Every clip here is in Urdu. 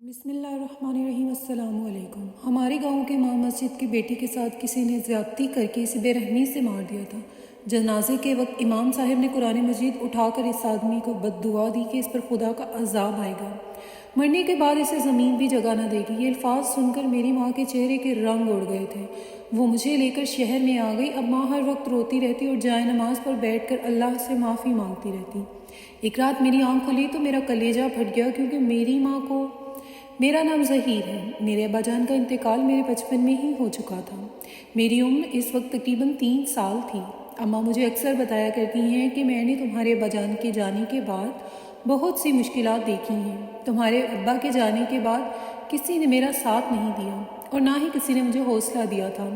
بسم اللہ الرحمن الرحیم۔ السلام علیکم۔ ہمارے گاؤں کے امام مسجد کی بیٹی کے ساتھ کسی نے زیادتی کر کے اسے بے رحمی سے مار دیا تھا۔ جنازے کے وقت امام صاحب نے قرآن مجید اٹھا کر اس آدمی کو بد دعا دی کہ اس پر خدا کا عذاب آئے گا، مرنے کے بعد اسے زمین بھی جگہ نہ دے گی۔ یہ الفاظ سن کر میری ماں کے چہرے کے رنگ اڑ گئے تھے۔ وہ مجھے لے کر شہر میں آ گئی۔ اب ماں ہر وقت روتی رہتی اور جائے نماز پر بیٹھ کر اللہ سے معافی مانگتی رہتی۔ ایک رات میری آنکھ کھلی تو میرا کلیجہ پھٹ گیا، کیونکہ میری ماں کو میرا نام ظہیر ہے۔ میرے ابا جان کا انتقال میرے بچپن میں ہی ہو چکا تھا۔ میری عمر اس وقت تقریباً 3 سال تھی۔ اماں مجھے اکثر بتایا کرتی ہیں کہ میں نے تمہارے ابا جان کے جانے کے بعد بہت سی مشکلات دیکھی ہیں۔ تمہارے ابا کے جانے کے بعد کسی نے میرا ساتھ نہیں دیا اور نہ ہی کسی نے مجھے حوصلہ دیا تھا۔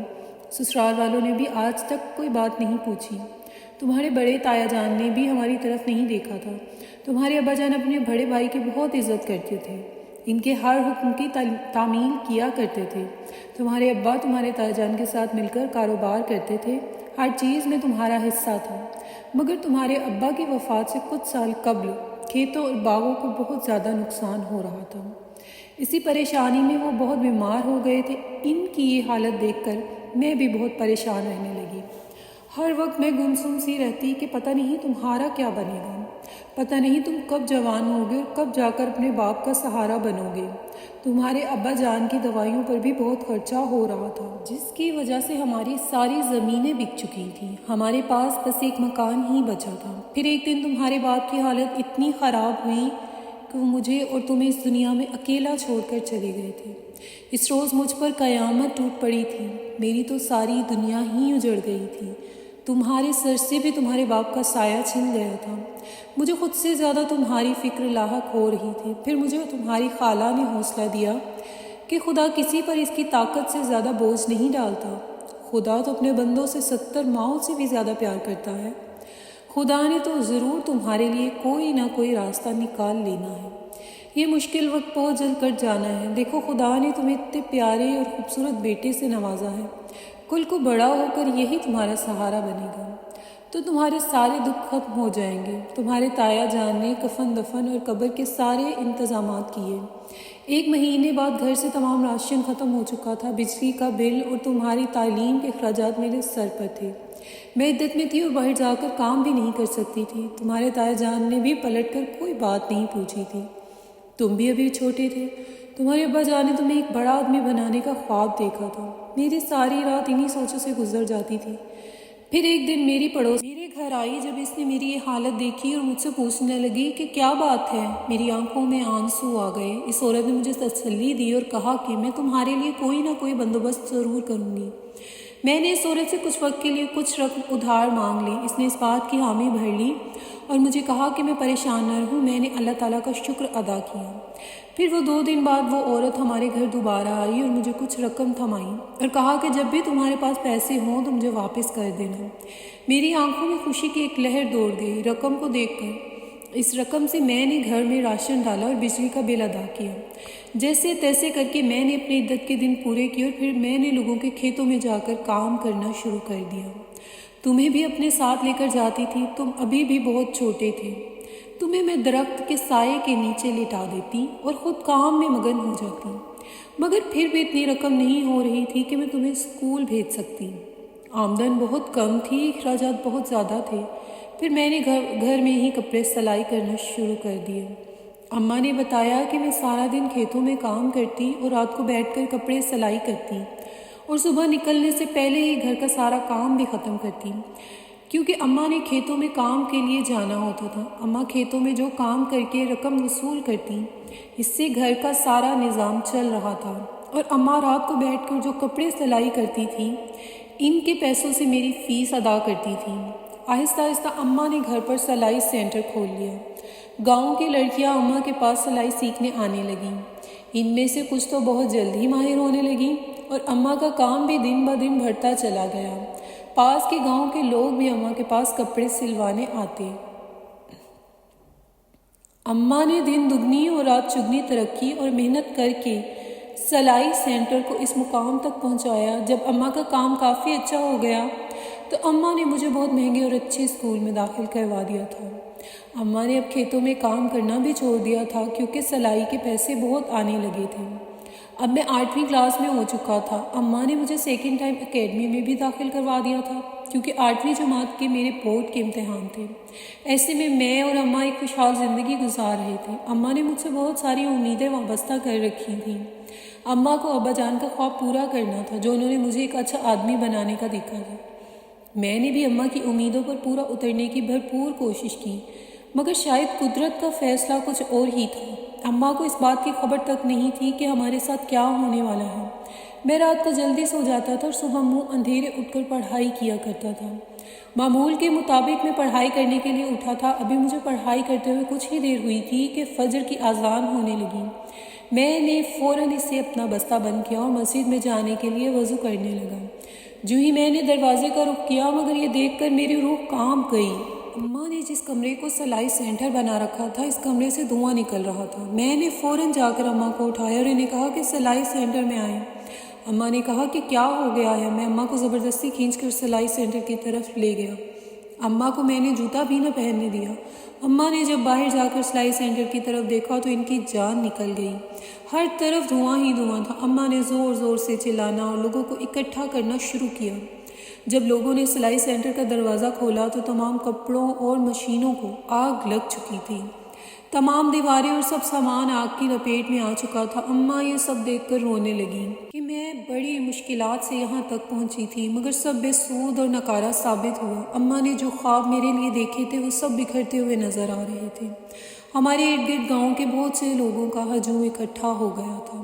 سسرال والوں نے بھی آج تک کوئی بات نہیں پوچھی۔ تمہارے بڑے تایا جان نے بھی ہماری طرف نہیں دیکھا تھا۔ تمہارے ابا جان اپنے بڑے بھائی کی بہت عزت کرتے تھے، ان کے ہر حکم کی تعمیل کیا کرتے تھے۔ تمہارے ابا تمہارے تایا جان کے ساتھ مل کر کاروبار کرتے تھے، ہر چیز میں تمہارا حصہ تھا۔ مگر تمہارے ابا کی وفات سے کچھ سال قبل کھیتوں اور باغوں کو بہت زیادہ نقصان ہو رہا تھا۔ اسی پریشانی میں وہ بہت بیمار ہو گئے تھے۔ ان کی یہ حالت دیکھ کر میں بھی بہت پریشان رہنے لگی۔ ہر وقت میں گمسم سی رہتی کہ پتہ نہیں تمہارا کیا بنے گا، پتہ نہیں تم کب جوان ہوگے اور کب جا کر اپنے باپ کا سہارا بنو گے۔ تمہارے ابا جان کی دوائیوں پر بھی بہت خرچہ ہو رہا تھا، جس کی وجہ سے ہماری ساری زمینیں بک چکی تھیں۔ ہمارے پاس بس ایک مکان ہی بچا تھا۔ پھر ایک دن تمہارے باپ کی حالت اتنی خراب ہوئی کہ وہ مجھے اور تمہیں اس دنیا میں اکیلا چھوڑ کر چلے گئے تھے۔ اس روز مجھ پر قیامت ٹوٹ پڑی تھی۔ میری تو ساری دنیا ہی اجڑ گئی تھی۔ تمہارے سر سے بھی تمہارے باپ کا سایہ چھن گیا تھا۔ مجھے خود سے زیادہ تمہاری فکر لاحق ہو رہی تھی۔ پھر مجھے تمہاری خالہ نے حوصلہ دیا کہ خدا کسی پر اس کی طاقت سے زیادہ بوجھ نہیں ڈالتا۔ خدا تو اپنے بندوں سے 70 ماؤں سے بھی زیادہ پیار کرتا ہے۔ خدا نے تو ضرور تمہارے لیے کوئی نہ کوئی راستہ نکال لینا ہے۔ یہ مشکل وقت بہت جلد کٹ جانا ہے۔ دیکھو، خدا نے تمہیں اتنے پیارے اور خوبصورت بیٹے سے نوازا ہے۔ کل کو بڑا ہو کر یہی تمہارا سہارا بنے گا تو تمہارے سارے دکھ ختم ہو جائیں گے۔ تمہارے تایا جان نے کفن دفن اور قبر کے سارے انتظامات کیے۔ 1 مہینے بعد گھر سے تمام راشن ختم ہو چکا تھا۔ بجلی کا بل اور تمہاری تعلیم کے اخراجات میرے سر پر تھے۔ میں عدت میں تھی اور باہر جا کر کام بھی نہیں کر سکتی تھی۔ تمہارے تایا جان نے بھی پلٹ کر کوئی بات نہیں پوچھی تھی۔ تم بھی ابھی چھوٹے تھے۔ تمہارے ابا جان نے تمہیں ایک بڑا آدمی بنانے کا خواب دیکھا تھا۔ میری ساری رات انہی سوچوں سے گزر جاتی تھی۔ پھر ایک دن میری پڑوس میرے گھر آئی۔ جب اس نے میری یہ حالت دیکھی اور مجھ سے پوچھنے لگی کہ کیا بات ہے، میری آنکھوں میں آنسو آ گئے۔ اس عورت نے مجھے تسلی دی اور کہا کہ میں تمہارے لیے کوئی نہ کوئی بندوبست ضرور کروں گی۔ میں نے اس عورت سے کچھ وقت کے لیے کچھ رقم ادھار مانگ لی۔ اس نے اس بات کی حامی بھر لی اور مجھے کہا کہ میں پریشان نہ رہوں۔ میں نے اللہ تعالیٰ کا شکر ادا کیا۔ پھر وہ 2 دن بعد وہ عورت ہمارے گھر دوبارہ آئی اور مجھے کچھ رقم تھمائی اور کہا کہ جب بھی تمہارے پاس پیسے ہوں تو مجھے واپس کر دینا۔ میری آنکھوں میں خوشی کی ایک لہر دوڑ گئی رقم کو دیکھ کر۔ اس رقم سے میں نے گھر میں راشن ڈالا اور بجلی کا بل ادا کیا۔ جیسے تیسے کر کے میں نے اپنی عدت کے دن پورے کیے اور پھر میں نے لوگوں کے کھیتوں میں جا کر کام کرنا شروع کر دیا۔ تمہیں بھی اپنے ساتھ لے کر جاتی تھی۔ تم ابھی بھی بہت چھوٹے تھے۔ تمہیں میں درخت کے سائے کے نیچے لٹا دیتی اور خود کام میں مگن ہو جاتی، مگر پھر بھی اتنی رقم نہیں ہو رہی تھی کہ میں تمہیں اسکول بھیج سکتی۔ آمدن بہت کم تھی، اخراجات بہت زیادہ تھے۔ پھر میں نے گھر میں ہی کپڑے سلائی کرنا شروع کر دیے۔ اماں نے بتایا کہ میں سارا دن کھیتوں میں کام کرتی اور رات کو بیٹھ کر کپڑے سلائی کرتی اور صبح نکلنے سے پہلے ہی گھر کا سارا کام بھی ختم کرتی، کیونکہ اماں نے کھیتوں میں کام کے لیے جانا ہوتا تھا۔ اماں کھیتوں میں جو کام کر کے رقم وصول کرتی، اس سے گھر کا سارا نظام چل رہا تھا، اور اماں رات کو بیٹھ کر جو کپڑے سلائی کرتی تھی، ان کے پیسوں سے میری فیس ادا کرتی تھی۔ آہستہ آہستہ اماں نے گھر پر سلائی سینٹر کھول لیا۔ گاؤں کی لڑکیاں اماں کے پاس سلائی سیکھنے آنے لگیں۔ ان میں سے کچھ تو بہت جلد ہی ماہر ہونے لگیں اور اماں کا کام بھی دن بدن بڑھتا چلا گیا۔ پاس کے گاؤں کے لوگ بھی اماں کے پاس کپڑے سلوانے آتے۔ اماں نے دن دگنی اور رات چگنی ترقی اور محنت کر کے سلائی سینٹر کو اس مقام تک پہنچایا۔ جب اماں کا کام کافی اچھا ہو گیا تو اماں نے مجھے بہت مہنگے اور اچھے اسکول میں داخل کروا دیا تھا۔ اماں نے اب کھیتوں میں کام کرنا بھی چھوڑ دیا تھا کیونکہ سلائی کے پیسے بہت آنے لگے تھے۔ اب میں 8ویں کلاس میں ہو چکا تھا۔ اماں نے مجھے سیکنڈ ٹائم اکیڈمی میں بھی داخل کروا دیا تھا کیونکہ 8ویں جماعت کے میرے بورڈ کے امتحان تھے۔ ایسے میں اور اماں ایک خوشحال زندگی گزار رہے تھے۔ اماں نے مجھ سے بہت ساری امیدیں وابستہ کر رکھی تھیں۔ اماں کو ابا جان کا خواب پورا کرنا تھا جو انہوں نے مجھے ایک اچھا آدمی بنانے کا دیکھا تھا۔ میں نے بھی اماں کی امیدوں پر پورا اترنے کی بھرپور کوشش کی، مگر شاید قدرت کا فیصلہ کچھ اور ہی تھا۔ اماں کو اس بات کی خبر تک نہیں تھی کہ ہمارے ساتھ کیا ہونے والا ہے۔ میں رات کو جلدی سو جاتا تھا اور صبح منہ اندھیرے اٹھ کر پڑھائی کیا کرتا تھا۔ معمول کے مطابق میں پڑھائی کرنے کے لیے اٹھا تھا۔ ابھی مجھے پڑھائی کرتے ہوئے کچھ ہی دیر ہوئی تھی کہ فجر کی اذان ہونے لگی۔ میں نے فوراً اس سے اپنا بستہ بند کیا اور مسجد میں جانے کے لیے وضو کرنے لگا۔ جو ہی میں نے دروازے کا رخ کیا مگر یہ دیکھ کر میری روح کانپ گئی۔ اماں نے جس کمرے کو سلائی سینٹر بنا رکھا تھا اس کمرے سے دھواں نکل رہا تھا۔ میں نے فوراً جا کر اماں کو اٹھایا اور انہیں کہا کہ سلائی سینٹر میں آئیں۔ اماں نے کہا کہ کیا ہو گیا ہے؟ میں اماں کو زبردستی کھینچ کر سلائی سینٹر کی طرف لے گیا۔ اماں کو میں نے جوتا بھی نہ پہننے دیا۔ اماں نے جب باہر جا کر سلائی سینٹر کی طرف دیکھا تو ان کی جان نکل گئی۔ ہر طرف دھواں ہی دھواں تھا۔ اماں نے زور زور سے چلانا اور لوگوں کو اکٹھا کرنا شروع کیا۔ جب لوگوں نے سلائی سینٹر کا دروازہ کھولا تو تمام کپڑوں اور مشینوں کو آگ لگ چکی تھی۔ تمام دیواریں اور سب سامان آگ کی لپیٹ میں آ چکا تھا۔ اماں یہ سب دیکھ کر رونے لگی کہ میں بڑی مشکلات سے یہاں تک پہنچی تھی مگر سب بے سود اور ناکارہ ثابت ہوا۔ اماں نے جو خواب میرے لیے دیکھے تھے وہ سب بکھرتے ہوئے نظر آ رہے تھے۔ ہمارے ارد گرد گاؤں کے بہت سے لوگوں کا ہجوم اکٹھا ہو گیا تھا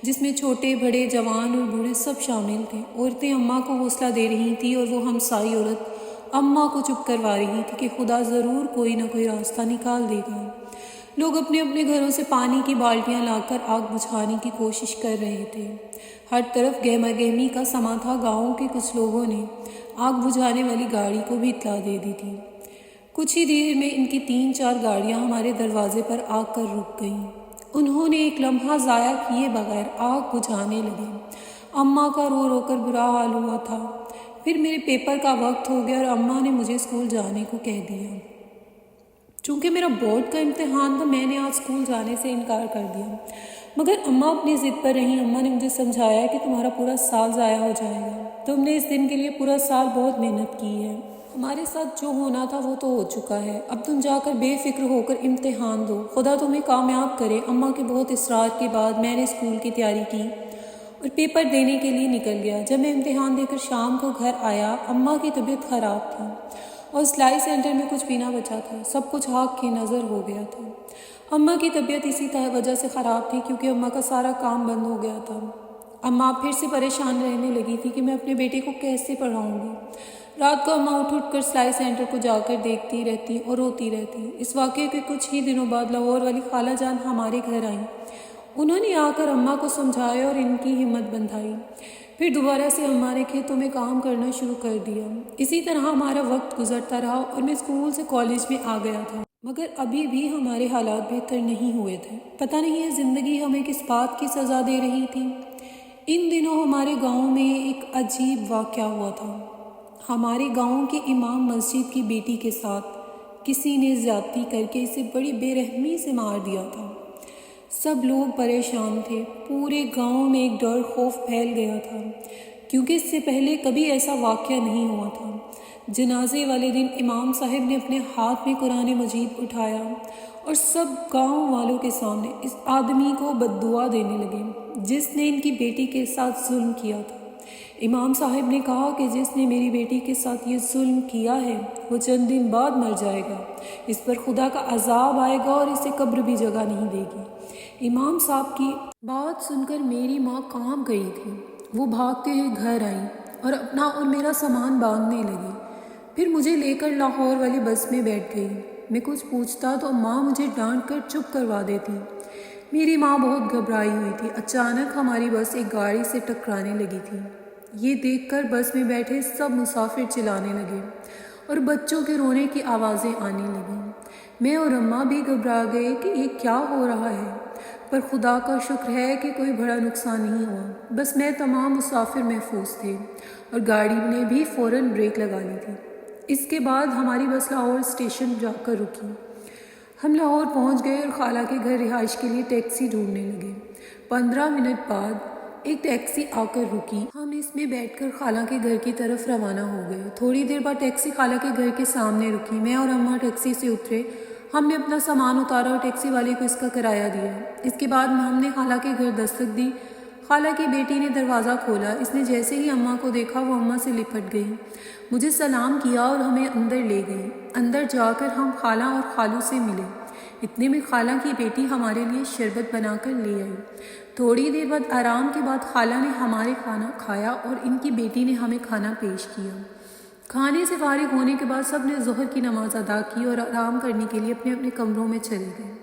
جس میں چھوٹے بڑے جوان اور بوڑھے سب شامل تھے۔ عورتیں اماں کو حوصلہ دے رہی تھیں اور وہ ہمسائی عورت اماں کو چپ کروا رہی تھی کہ خدا ضرور کوئی نہ کوئی راستہ نکال دے گا۔ لوگ اپنے اپنے گھروں سے پانی کی بالٹیاں لا کر آگ بجھانے کی کوشش کر رہے تھے۔ ہر طرف گہما گہمی کا سما تھا۔ گاؤں کے کچھ لوگوں نے آگ بجھانے والی گاڑی کو بھی اطلاع دے دی تھی۔ کچھ ہی دیر میں ان کی 3-4 گاڑیاں ہمارے دروازے پر آ کر رک گئیں۔ انہوں نے ایک لمحہ ضائع کیے بغیر آگ بجھانے لگے۔ اماں کا رو رو کر برا حال ہوا تھا۔ پھر میرے پیپر کا وقت ہو گیا اور اماں نے مجھے اسکول جانے کو کہہ دیا۔ چونکہ میرا بورڈ کا امتحان تھا میں نے آج اسکول جانے سے انکار کر دیا مگر اماں اپنی ضد پر رہیں۔ اماں نے مجھے سمجھایا کہ تمہارا پورا سال ضائع ہو جائے گا۔ تم نے اس دن کے لیے پورا سال بہت محنت کی ہے۔ ہمارے ساتھ جو ہونا تھا وہ تو ہو چکا ہے۔ اب تم جا کر بے فکر ہو کر امتحان دو۔ خدا تمہیں کامیاب کرے۔ اماں کے بہت اصرار کے بعد میں نے اسکول کی تیاری کی اور پیپر دینے کے لیے نکل گیا۔ جب میں امتحان دے کر شام کو گھر آیا اماں کی طبیعت خراب تھی اور سلائی سینٹر میں کچھ بھی نہ بچا تھا۔ سب کچھ آگ کی نظر ہو گیا تھا۔ اماں کی طبیعت اسی وجہ سے خراب تھی کیونکہ اماں کا سارا کام بند ہو گیا تھا۔ اماں پھر سے پریشان رہنے لگی تھی کہ میں اپنے بیٹے کو کیسے پڑھاؤں گی۔ رات کو اماں اٹھ کر سلائی سینٹر کو جا کر دیکھتی رہتی اور روتی رہتی۔ اس واقعے کے کچھ ہی دنوں بعد لاہور والی خالہ جان ہمارے گھر آئیں۔ انہوں نے آ کر اماں کو سمجھایا اور ان کی ہمت بندھائی۔ پھر دوبارہ سے اماں نے کھیتوں میں کام کرنا شروع کر دیا۔ اسی طرح ہمارا وقت گزرتا رہا اور میں اسکول سے کالج میں آ گیا تھا مگر ابھی بھی ہمارے حالات بہتر نہیں ہوئے تھے۔ پتہ نہیں یہ زندگی ہمیں کس بات کی سزا دے رہی تھی۔ ان دنوں ہمارے گاؤں میں ایک عجیب واقعہ ہوا تھا۔ ہمارے گاؤں کے امام مسجد کی بیٹی کے ساتھ کسی نے زیادتی کر کے اسے بڑی بے رحمی سے مار دیا تھا۔ سب لوگ پریشان تھے۔ پورے گاؤں میں ایک ڈر خوف پھیل گیا تھا کیونکہ اس سے پہلے کبھی ایسا واقعہ نہیں ہوا تھا۔ جنازے والے دن امام صاحب نے اپنے ہاتھ میں قرآن مجید اٹھایا اور سب گاؤں والوں کے سامنے اس آدمی کو بد دعا دینے لگے جس نے ان کی بیٹی کے ساتھ ظلم کیا تھا۔ امام صاحب نے کہا کہ جس نے میری بیٹی کے ساتھ یہ ظلم کیا ہے وہ چند دن بعد مر جائے گا۔ اس پر خدا کا عذاب آئے گا اور اسے قبر بھی جگہ نہیں دے گی۔ امام صاحب کی بات سن کر میری ماں کانپ گئی تھی۔ وہ بھاگتے ہوئے گھر آئیں اور اپنا اور میرا سامان باندھنے لگی۔ پھر مجھے لے کر لاہور والی بس میں بیٹھ گئی۔ میں کچھ پوچھتا تو ماں مجھے ڈانٹ کر چپ کروا دیتی۔ میری ماں بہت گھبرائی ہوئی تھی۔ اچانک ہماری بس ایک گاڑی سے ٹکرانے لگی تھی۔ یہ دیکھ کر بس میں بیٹھے سب مسافر چلانے لگے اور بچوں کے رونے کی آوازیں آنے لگیں۔ میں اور اماں بھی گھبرا گئے کہ یہ کیا ہو رہا ہے، پر خدا کا شکر ہے کہ کوئی بڑا نقصان نہیں ہوا۔ بس میں تمام مسافر محفوظ تھے اور گاڑی نے بھی فوراً بریک لگا لی تھی۔ اس کے بعد ہماری بس لاہور اسٹیشن جا کر رکی۔ ہم لاہور پہنچ گئے اور خالہ کے گھر رہائش کے لیے ٹیکسی ڈھونڈنے لگے۔ 15 منٹ بعد ایک ٹیکسی آ کر رکی۔ ہم اس میں بیٹھ کر خالہ کے گھر کی طرف روانہ ہو گئے۔ تھوڑی دیر بعد ٹیکسی خالہ کے گھر کے سامنے رکی۔ میں اور اماں ٹیکسی سے اترے۔ ہم نے اپنا سامان اتارا اور ٹیکسی والے کو اس کا کرایہ دیا۔ اس کے بعد ہم نے خالہ کے گھر دستک دی۔ خالہ کی بیٹی نے دروازہ کھولا۔ اس نے جیسے ہی اماں کو دیکھا وہ اماں سے لپٹ گئی، مجھے سلام کیا اور ہمیں اندر لے گئی۔ اندر جا کر ہم خالہ اور خالو سے ملے۔ اتنے میں خالہ کی بیٹی ہمارے لیے شربت بنا کر لے آئی۔ تھوڑی دیر بعد آرام کے بعد خالہ نے ہمارے کھانا کھایا اور ان کی بیٹی نے ہمیں کھانا پیش کیا۔ کھانے سے فارغ ہونے کے بعد سب نے ظہر کی نماز ادا کی اور آرام کرنے کے لیے اپنے اپنے کمروں میں چلے گئے۔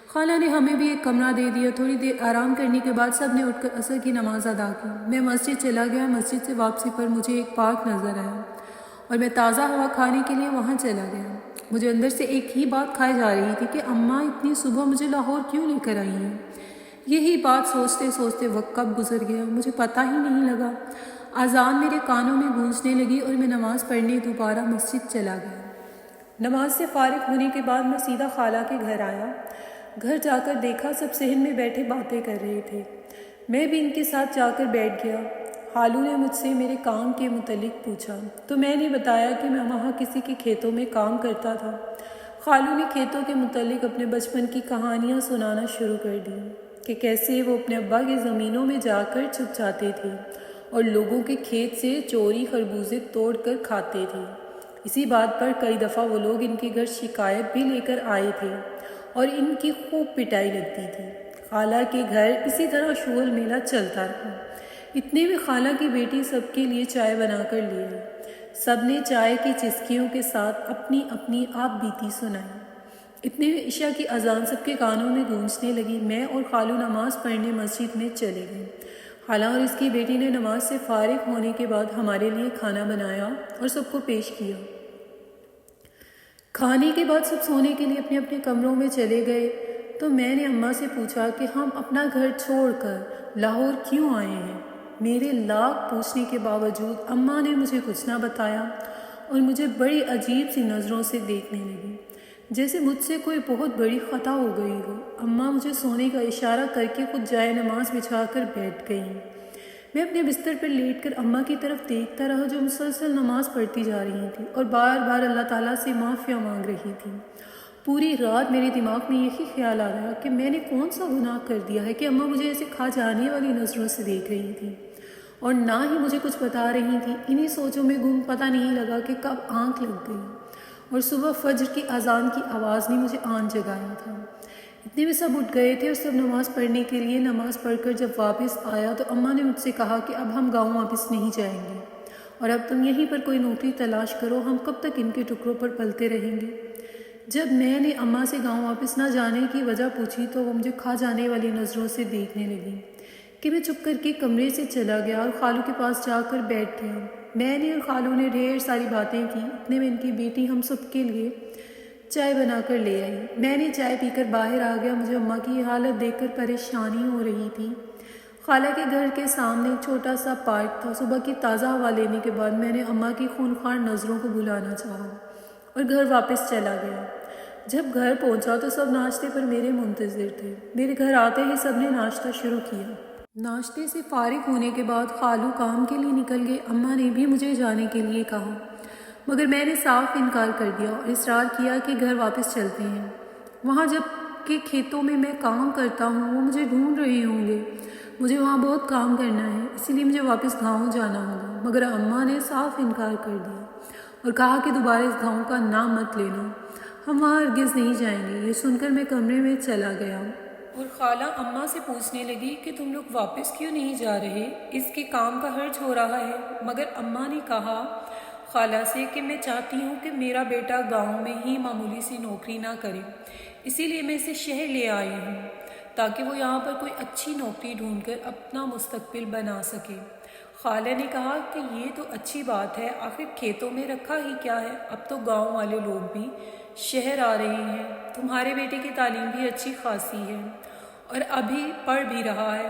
خالہ نے ہمیں بھی ایک کمرہ دے دیا۔ تھوڑی دیر آرام کرنے کے بعد سب نے اٹھ کر عصر کی نماز ادا کی۔ میں مسجد چلا گیا۔ مسجد سے واپسی پر مجھے ایک پارک نظر آیا اور میں تازہ ہوا کھانے کے لیے وہاں چلا گیا۔ مجھے اندر سے ایک ہی بات کھائی جا رہی تھی کہ اماں اتنی صبح مجھے لاہور کیوں لے کر آئی ہیں؟ یہی بات سوچتے سوچتے وقت کب گزر گیا مجھے پتہ ہی نہیں لگا۔ اذان میرے کانوں میں گونجنے لگی اور میں نماز پڑھنے دوبارہ مسجد چلا گیا۔ نماز سے فارغ ہونے کے بعد میں سیدھا خالہ کے گھر آیا۔ گھر جا کر دیکھا سب صحن میں بیٹھے باتیں کر رہے تھے۔ میں بھی ان کے ساتھ جا کر بیٹھ گیا۔ خالو نے مجھ سے میرے کام کے متعلق پوچھا تو میں نے بتایا کہ میں وہاں کسی کے کھیتوں میں کام کرتا تھا۔ خالو نے کھیتوں کے متعلق اپنے بچپن کی کہانیاں سنانا شروع کر دی کہ کیسے وہ اپنے ابا کی زمینوں میں جا کر چھپ جاتے تھے اور لوگوں کے کھیت سے چوری خربوزے توڑ کر کھاتے تھے۔ اسی بات پر کئی دفعہ وہ لوگ ان کے گھر شکایت بھی لے کر آئے تھے اور ان کی خوب پٹائی لگتی تھی۔ خالہ کے گھر اسی طرح شغل میلہ چلتا رہا۔ اتنے میں خالہ کی بیٹی سب کے لیے چائے بنا کر لے آئی۔ سب نے چائے کی چسکیوں کے ساتھ اپنی اپنی آپ بیتی سنائی۔ اتنے میں عشاء کی اذان سب کے کانوں میں گونجنے لگی۔ میں اور خالو نماز پڑھنے مسجد میں چلے گئے۔ خالہ اور اس کی بیٹی نے نماز سے فارغ ہونے کے بعد ہمارے لیے کھانا بنایا اور سب کو پیش کیا۔ کھانے کے بعد سب سونے کے لیے اپنے اپنے کمروں میں چلے گئے تو میں نے اماں سے پوچھا کہ ہم اپنا گھر چھوڑ کر لاہور کیوں آئے ہیں؟ میرے لاکھ پوچھنے کے باوجود اماں نے مجھے کچھ نہ بتایا اور مجھے بڑی عجیب سی نظروں سے دیکھنے لگی، جیسے مجھ سے کوئی بہت بڑی خطا ہو گئی ہو۔ اماں مجھے سونے کا اشارہ کر کے خود جائے نماز بچھا کر بیٹھ گئیں۔ میں اپنے بستر پر لیٹ کر اماں کی طرف دیکھتا رہا جو مسلسل نماز پڑھتی جا رہی تھی اور بار بار اللہ تعالیٰ سے معافیاں مانگ رہی تھی۔ پوری رات میرے دماغ میں یہی خیال آ رہا کہ میں نے کون سا گناہ کر دیا ہے کہ اماں مجھے ایسے کھا جانے والی نظروں سے دیکھ رہی تھی اور نہ ہی مجھے کچھ بتا رہی تھی۔ انہی سوچوں میں گم پتہ نہیں لگا کہ کب آنکھ لگ گئی اور صبح فجر کی اذان کی آواز نے مجھے آن جگایا تھا۔ اتنے میں سب اٹھ گئے تھے اور سب نماز پڑھنے کے لیے نماز پڑھ کر جب واپس آیا تو اماں نے مجھ سے کہا کہ اب ہم گاؤں واپس نہیں جائیں گے اور اب تم یہیں پر کوئی نوکری تلاش کرو، ہم کب تک ان کے ٹکڑوں پر پلتے رہیں گے۔ جب میں نے اماں سے گاؤں واپس نہ جانے کی وجہ پوچھی تو وہ مجھے کھا جانے والی نظروں سے دیکھنے لگی کہ میں چپ کر کے کمرے سے چلا گیا اور خالو کے پاس جا کر بیٹھ گیا۔ میں نے اور خالو نے ڈھیر ساری باتیں کی۔ اتنے میں ان کی بیٹی ہم سب کے لیے چائے بنا کر لے آئی۔ میں نے چائے پی کر باہر آ گیا۔ مجھے اماں کی حالت دیکھ کر پریشانی ہو رہی تھی۔ خالہ کے گھر کے سامنے ایک چھوٹا سا پارک تھا۔ صبح کی تازہ ہوا لینے کے بعد میں نے اماں کی خونخوار نظروں کو بھلانا چاہا اور گھر واپس چلا گیا۔ جب گھر پہنچا تو سب ناشتے پر میرے منتظر تھے۔ میرے گھر آتے ہی سب نے ناشتہ شروع کیا۔ ناشتے سے فارغ ہونے کے بعد خالو کام کے لیے نکل گئے۔ اماں نے بھی مجھے جانے کے لیے کہا مگر میں نے صاف انکار کر دیا اور اصرار کیا کہ گھر واپس چلتے ہیں۔ وہاں جب کہ کھیتوں میں کام کرتا ہوں وہ مجھے ڈھونڈ رہے ہوں گے، مجھے وہاں بہت کام کرنا ہے، اسی لیے مجھے واپس گاؤں جانا ہوگا۔ مگر اماں نے صاف انکار کر دیا اور کہا کہ دوبارہ اس گاؤں کا نام مت لینا، ہم وہاں ہرگز نہیں جائیں گے۔ یہ سن کر میں کمرے میں چلا گیا اور خالہ اماں سے پوچھنے لگی کہ تم لوگ واپس کیوں نہیں جا رہے، اس کے کام کا حرج ہو رہا ہے۔ مگر اماں نے کہا خالہ سے کہ میں چاہتی ہوں کہ میرا بیٹا گاؤں میں ہی معمولی سی نوکری نہ کرے، اسی لیے میں اسے شہر لے آئی ہوں تاکہ وہ یہاں پر کوئی اچھی نوکری ڈھونڈ کر اپنا مستقبل بنا سکے۔ خالہ نے کہا کہ یہ تو اچھی بات ہے، آخر کھیتوں میں رکھا ہی کیا ہے، اب تو گاؤں والے لوگ بھی شہر آ رہے ہیں، تمہارے بیٹے کی تعلیم بھی اچھی خاصی ہے اور ابھی پڑھ بھی رہا ہے،